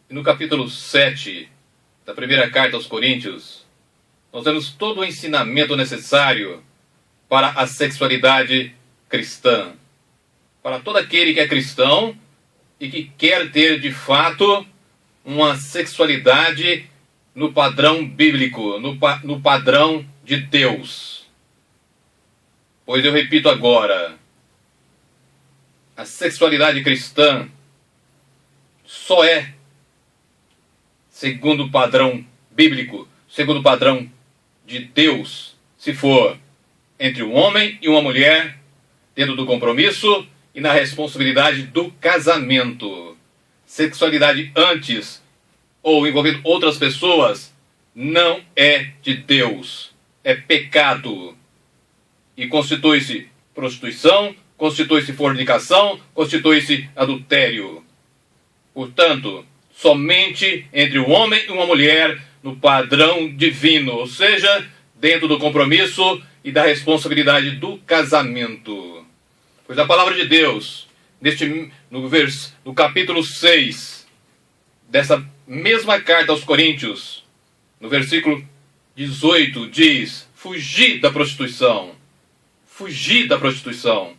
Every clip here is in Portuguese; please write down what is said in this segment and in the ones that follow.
E no capítulo 7 da primeira carta aos Coríntios, nós temos todo o ensinamento necessário para a sexualidade cristã. Para todo aquele que é cristão e que quer ter de fato uma sexualidade no padrão bíblico, no padrão de Deus. Pois eu repito agora, a sexualidade cristã só é segundo o padrão bíblico, segundo o padrão de Deus, se for entre um homem e uma mulher, dentro do compromisso e na responsabilidade do casamento. Sexualidade antes ou envolvendo outras pessoas não é de Deus, é pecado. E constitui-se prostituição, constitui-se fornicação, constitui-se adultério. Portanto, somente entre um homem e uma mulher no padrão divino, ou seja, dentro do compromisso e da responsabilidade do casamento. Pois a palavra de Deus, no capítulo 6 dessa mesma carta aos Coríntios, no versículo 18, diz: fugir da prostituição. Fugir da prostituição.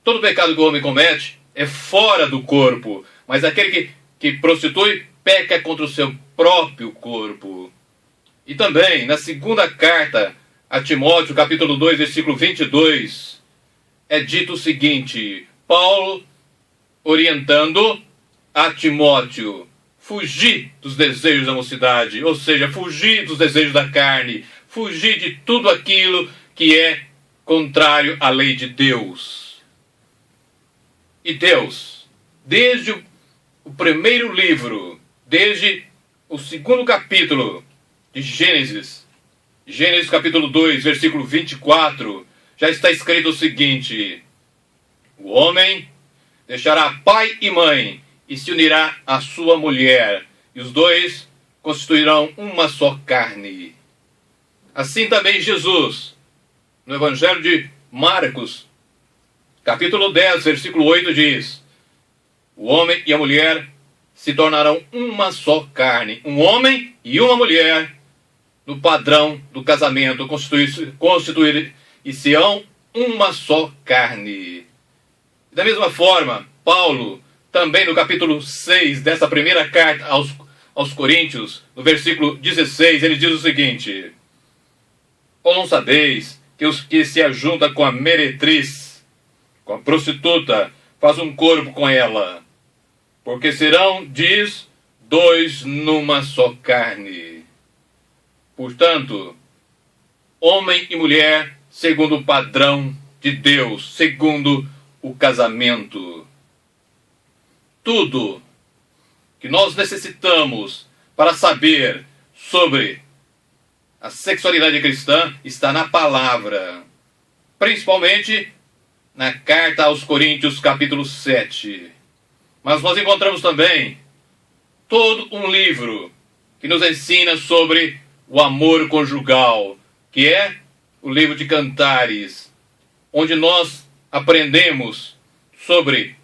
Todo pecado que o homem comete é fora do corpo, mas aquele que prostitui peca contra o seu próprio corpo. E também, na segunda carta a Timóteo, capítulo 2, versículo 22, é dito o seguinte: Paulo orientando a Timóteo, fugir dos desejos da mocidade, ou seja, fugir dos desejos da carne, fugir de tudo aquilo que é contrário à lei de Deus. E Deus, desde o primeiro livro, desde o segundo capítulo de Gênesis capítulo 2, versículo 24, já está escrito o seguinte: o homem deixará pai e mãe e se unirá à sua mulher, e os dois constituirão uma só carne. Assim também Jesus, no Evangelho de Marcos, capítulo 10, versículo 8, diz: o homem e a mulher se tornarão uma só carne. Um homem e uma mulher, no padrão do casamento, constituir-se-ão uma só carne. Da mesma forma, Paulo, também no capítulo 6 dessa primeira carta aos Coríntios, no versículo 16, ele diz o seguinte: ou não sabeis que os que se ajuntam com a meretriz, com a prostituta, faz um corpo com ela? Porque serão, diz, dois numa só carne. Portanto, homem e mulher, segundo o padrão de Deus, segundo o casamento. Tudo que nós necessitamos para saber sobre a sexualidade cristã está na palavra, principalmente na carta aos Coríntios, capítulo 7. Mas nós encontramos também todo um livro que nos ensina sobre o amor conjugal, que é o livro de Cantares, onde nós aprendemos sobre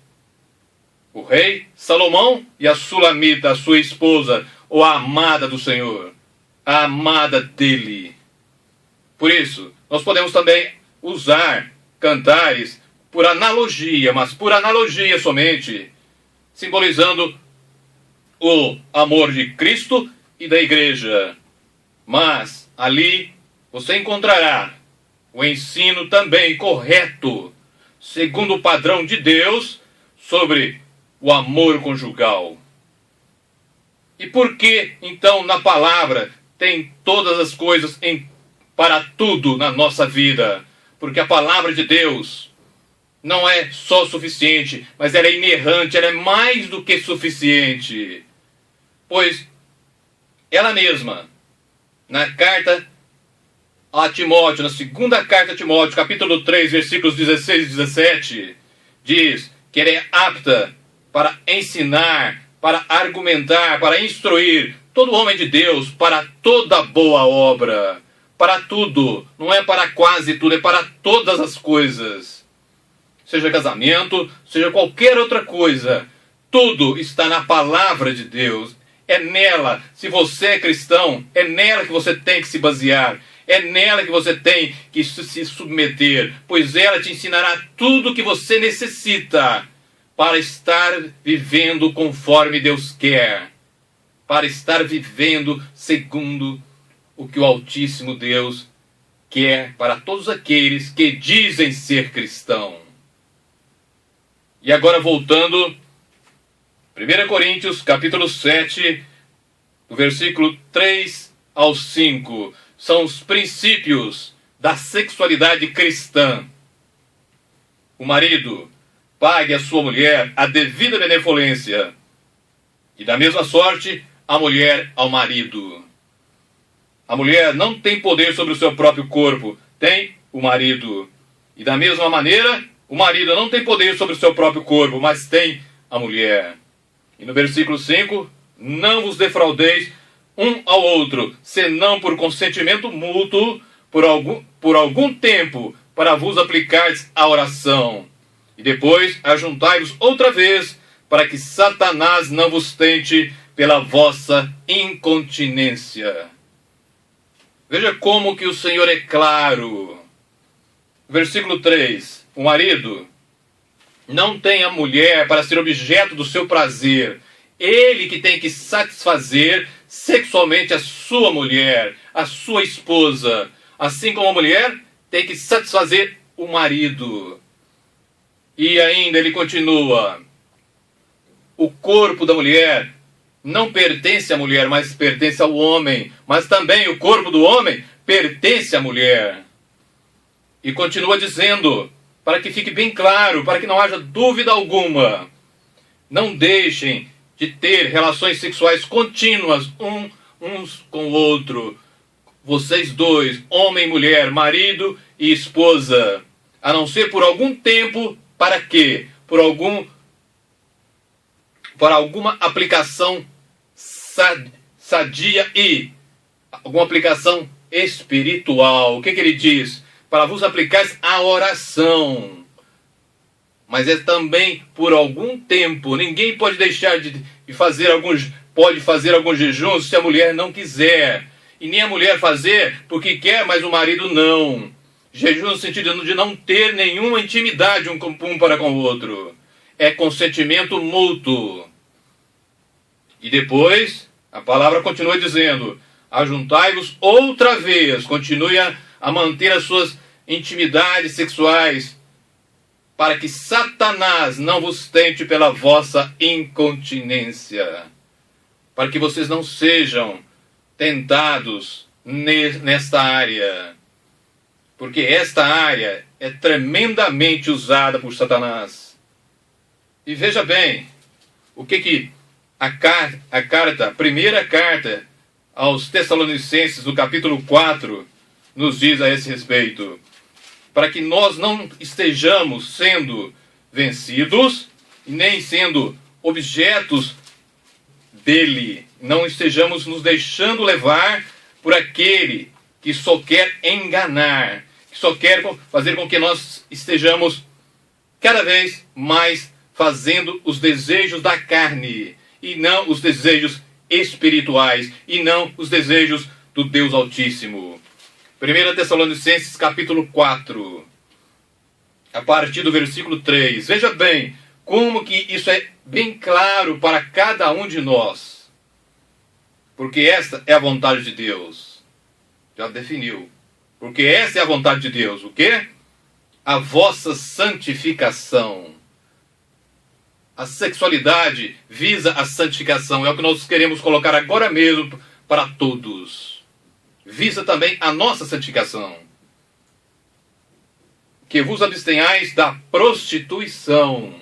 o rei Salomão e a Sulamita, a sua esposa, ou a amada do Senhor, a amada dele. Por isso, nós podemos também usar Cantares por analogia, mas por analogia somente, simbolizando o amor de Cristo e da igreja. Mas ali você encontrará o ensino também correto, segundo o padrão de Deus, sobre o amor conjugal. E por que, então, na palavra tem todas as coisas para tudo na nossa vida? Porque a palavra de Deus não é só suficiente, mas ela é inerrante, ela é mais do que suficiente. Pois ela mesma, na carta a Timóteo, na segunda carta a Timóteo, capítulo 3, versículos 16 e 17, diz que ela é apta para ensinar, para argumentar, para instruir todo homem de Deus para toda boa obra. Para tudo, não é para quase tudo, é para todas as coisas. Seja casamento, seja qualquer outra coisa, Tudo está na palavra de Deus. É nela, se você é cristão, é nela que você tem que se basear. É nela que você tem que se submeter, pois ela te ensinará tudo o que você necessita para estar vivendo conforme Deus quer, para estar vivendo segundo o que o Altíssimo Deus quer para todos aqueles que dizem ser cristão. E agora voltando, 1 Coríntios capítulo 7, do versículo 3 ao 5, são os princípios da sexualidade cristã. O marido pague à sua mulher a devida benevolência, e da mesma sorte a mulher ao marido. A mulher não tem poder sobre o seu próprio corpo, tem o marido. E da mesma maneira, o marido não tem poder sobre o seu próprio corpo, mas tem a mulher. E no versículo 5, não vos defraudeis um ao outro, senão por consentimento mútuo, por algum tempo, para vos aplicardes à oração. E depois ajuntai-vos outra vez, para que Satanás não vos tente pela vossa incontinência. Veja como que o Senhor é claro. Versículo 3. O marido não tem a mulher para ser objeto do seu prazer. Ele que tem que satisfazer sexualmente a sua mulher, a sua esposa. Assim como a mulher tem que satisfazer o marido. E ainda ele continua. O corpo da mulher não pertence à mulher, mas pertence ao homem. Mas também o corpo do homem pertence à mulher. E continua dizendo, para que fique bem claro, para que não haja dúvida alguma, não deixem de ter relações sexuais contínuas uns com o outro. Vocês dois, homem e mulher, marido e esposa, a não ser por algum tempo, para quê? Para alguma aplicação sadia e alguma aplicação espiritual. O que ele diz? Para vos aplicar a oração. Mas é também por algum tempo. Ninguém pode deixar de fazer alguns jejuns se a mulher não quiser. E nem a mulher fazer porque quer, mas o marido não. Jejum no sentido de não ter nenhuma intimidade um para com o outro. É consentimento mútuo. E depois, a palavra continua dizendo, ajuntai-vos outra vez, continue a manter as suas intimidades sexuais, para que Satanás não vos tente pela vossa incontinência, para que vocês não sejam tentados nesta área, porque esta área é tremendamente usada por Satanás. E veja bem, o que a primeira carta aos Tessalonicenses, no capítulo 4, nos diz a esse respeito. Para que nós não estejamos sendo vencidos, nem sendo objetos dele, não estejamos nos deixando levar por aquele que só quer enganar, que só quer fazer com que nós estejamos cada vez mais fazendo os desejos da carne, e não os desejos espirituais, e não os desejos do Deus Altíssimo. 1 Tessalonicenses capítulo 4, a partir do versículo 3. Veja bem como que isso é bem claro para cada um de nós. Porque esta é a vontade de Deus. Já definiu. Porque essa é a vontade de Deus. O quê? A vossa santificação. A sexualidade visa a santificação. É o que nós queremos colocar agora mesmo para todos. Visa também a nossa santificação. Que vos abstenhais da prostituição.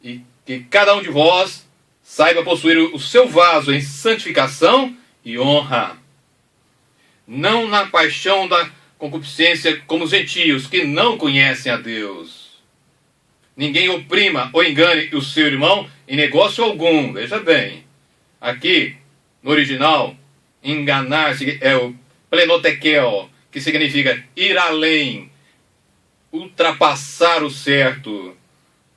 E que cada um de vós saiba possuir o seu vaso em santificação e honra. Não na paixão da concupiscência como os gentios, que não conhecem a Deus. Ninguém oprima ou engane o seu irmão em negócio algum. Veja bem. Aqui, no original, enganar-se é o plenotekel, que significa ir além, ultrapassar o certo.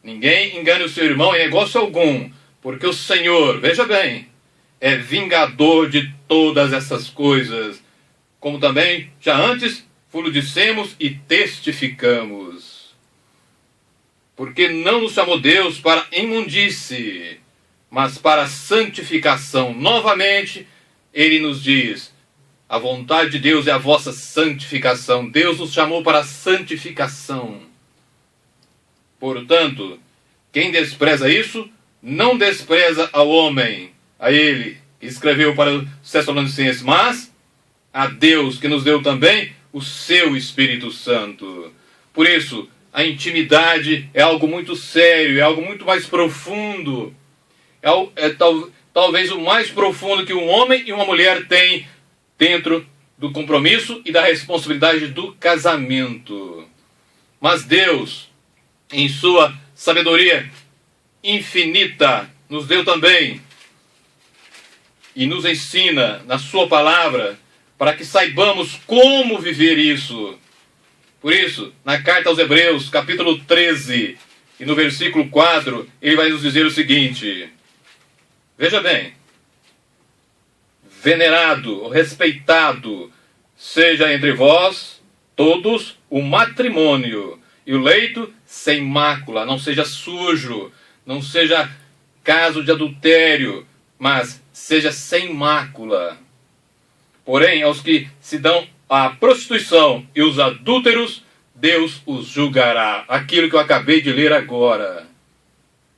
Ninguém engane o seu irmão em negócio algum, porque o Senhor, veja bem, é vingador de todas essas coisas, como também já antes vos dissemos e testificamos. Porque não nos chamou Deus para imundície, mas para santificação. Novamente, ele nos diz, a vontade de Deus é a vossa santificação. Deus nos chamou para a santificação. Portanto, quem despreza isso, não despreza ao homem, a ele, que escreveu para os Tessalonicenses, mas a Deus, que nos deu também o seu Espírito Santo. Por isso, a intimidade é algo muito sério, é algo muito mais profundo. Talvez o mais profundo que um homem e uma mulher têm dentro do compromisso e da responsabilidade do casamento. Mas Deus, em sua sabedoria infinita, nos deu também e nos ensina na sua palavra para que saibamos como viver isso. Por isso, na carta aos Hebreus, capítulo 13, e no versículo 4, ele vai nos dizer o seguinte: veja bem, venerado, respeitado, seja entre vós todos o matrimônio, e o leito sem mácula, não seja sujo, não seja caso de adultério, mas seja sem mácula. Porém, aos que se dão à prostituição e os adúlteros, Deus os julgará. Aquilo que eu acabei de ler agora.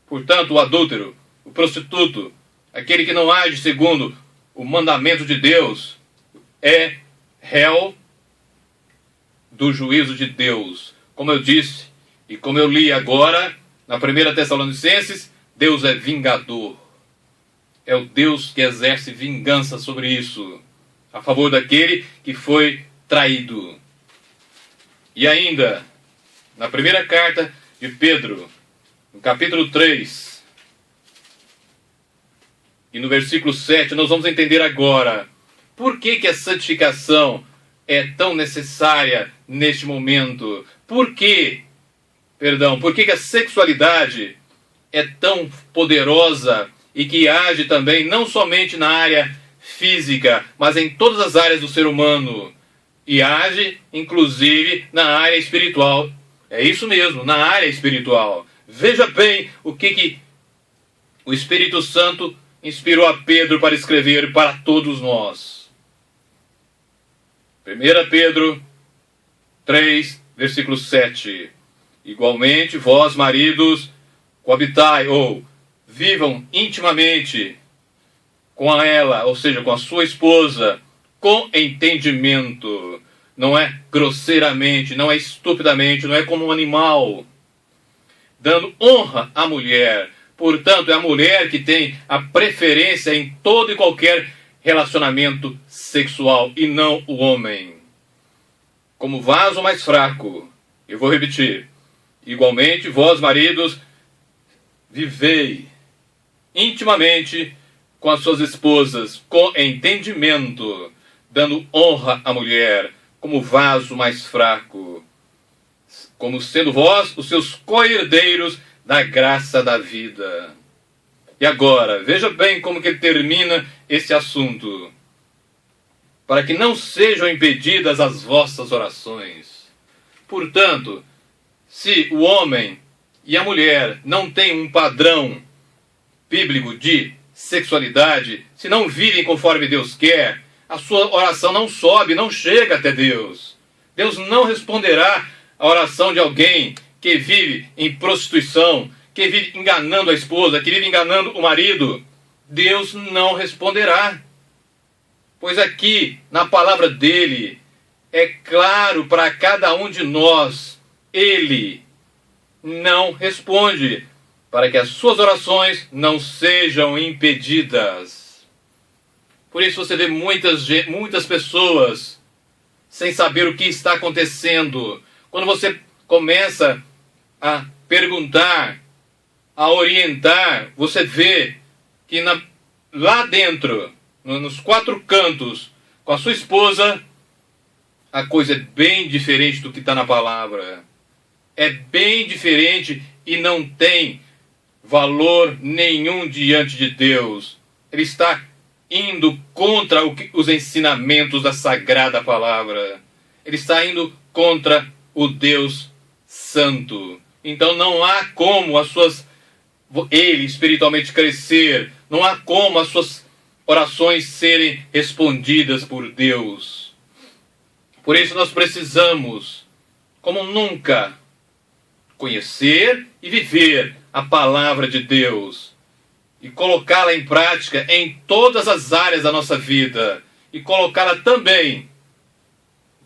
Portanto, o adúltero, o prostituto, aquele que não age segundo o mandamento de Deus, é réu do juízo de Deus. Como eu disse, e como eu li agora, na 1 Tessalonicenses, Deus é vingador. É o Deus que exerce vingança sobre isso, a favor daquele que foi traído. E ainda, na primeira carta de Pedro, no capítulo 3, e no versículo 7, nós vamos entender agora por que a santificação é tão necessária neste momento. Por que a sexualidade é tão poderosa e que age também não somente na área física, mas em todas as áreas do ser humano. E age, inclusive, na área espiritual. É isso mesmo, na área espiritual. Veja bem o que o Espírito Santo inspirou a Pedro para escrever para todos nós. 1 Pedro 3, versículo 7. Igualmente, vós, maridos, coabitai, ou vivam intimamente com ela, ou seja, com a sua esposa, com entendimento. Não é grosseiramente, não é estupidamente, não é como um animal. Dando honra à mulher. Portanto, é a mulher que tem a preferência em todo e qualquer relacionamento sexual, e não o homem. Como vaso mais fraco. Eu vou repetir. Igualmente, vós, maridos, vivei intimamente com as suas esposas, com entendimento, dando honra à mulher, como vaso mais fraco, como sendo vós os seus co-herdeiros da graça da vida. E agora, veja bem como que ele termina esse assunto. Para que não sejam impedidas as vossas orações. Portanto, se o homem e a mulher não têm um padrão bíblico de sexualidade, se não vivem conforme Deus quer, a sua oração não sobe, não chega até Deus. Deus não responderá a oração de alguém que vive em prostituição, que vive enganando a esposa, que vive enganando o marido. Deus não responderá. Pois aqui, na palavra dele, é claro para cada um de nós, ele não responde, para que as suas orações não sejam impedidas. Por isso você vê muitas pessoas sem saber o que está acontecendo. Quando você começa a perguntar, a orientar, você vê que lá dentro, nos quatro cantos, com a sua esposa, a coisa é bem diferente do que está na palavra. É bem diferente e não tem valor nenhum diante de Deus. Ele está indo contra os ensinamentos da Sagrada Palavra. Ele está indo contra o Deus Santo. Então não há como ele espiritualmente crescer, não há como as suas orações serem respondidas por Deus. Por isso nós precisamos, como nunca, conhecer e viver a palavra de Deus e colocá-la em prática em todas as áreas da nossa vida e colocá-la também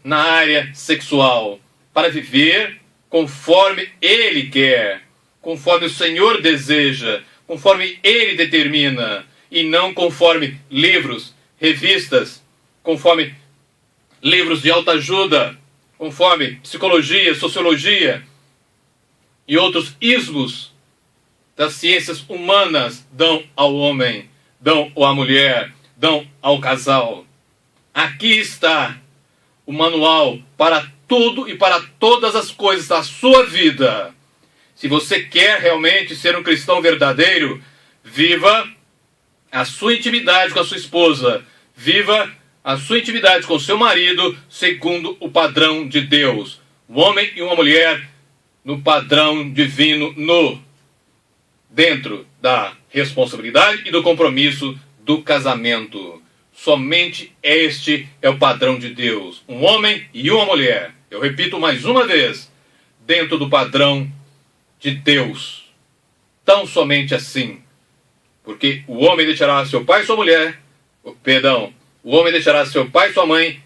na área sexual, para viver conforme Ele quer, conforme o Senhor deseja, conforme Ele determina, e não conforme livros, revistas, conforme livros de autoajuda, conforme psicologia, sociologia e outros ismos das ciências humanas dão ao homem, dão à mulher, dão ao casal. Aqui está o manual para tudo e para todas as coisas da sua vida. Se você quer realmente ser um cristão verdadeiro, viva a sua intimidade com a sua esposa, viva a sua intimidade com o seu marido segundo o padrão de Deus. Um homem e uma mulher no padrão divino, dentro da responsabilidade e do compromisso do casamento. Somente este é o padrão de Deus. Um homem e uma mulher. Eu repito mais uma vez. Dentro do padrão de Deus. Tão somente assim. Porque o homem deixará seu pai e sua mulher. O homem deixará seu pai e sua mãe.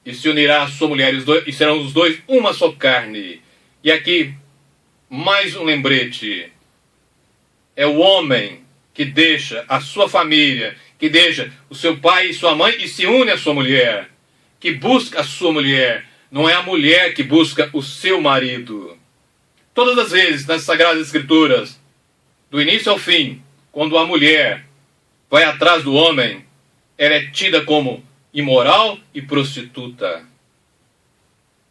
E se unirá a sua mulher. E serão os dois uma só carne. E aqui, mais um lembrete. É o homem que deixa a sua família, que deixa o seu pai e sua mãe e se une à sua mulher, que busca a sua mulher. Não é a mulher que busca o seu marido. Todas as vezes nas Sagradas Escrituras, do início ao fim, quando a mulher vai atrás do homem, ela é tida como imoral e prostituta.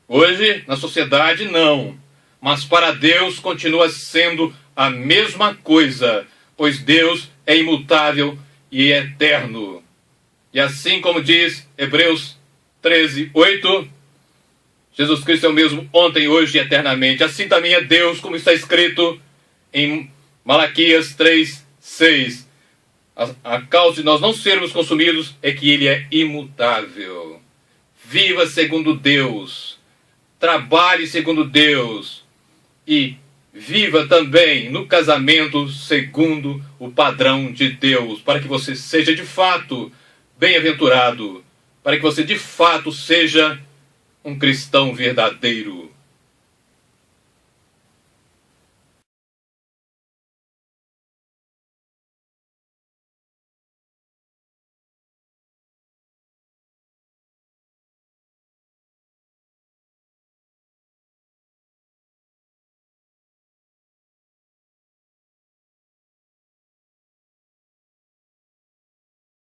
Hoje, na sociedade, não. Mas para Deus continua sendo a mesma coisa, pois Deus é imutável e eterno. E assim como diz Hebreus 13:8, Jesus Cristo é o mesmo ontem, hoje e eternamente. Assim também é Deus, como está escrito em Malaquias 3:6. A causa de nós não sermos consumidos é que Ele é imutável. Viva segundo Deus. Trabalhe segundo Deus. E viva também no casamento segundo o padrão de Deus, para que você seja de fato bem-aventurado, para que você de fato seja um cristão verdadeiro.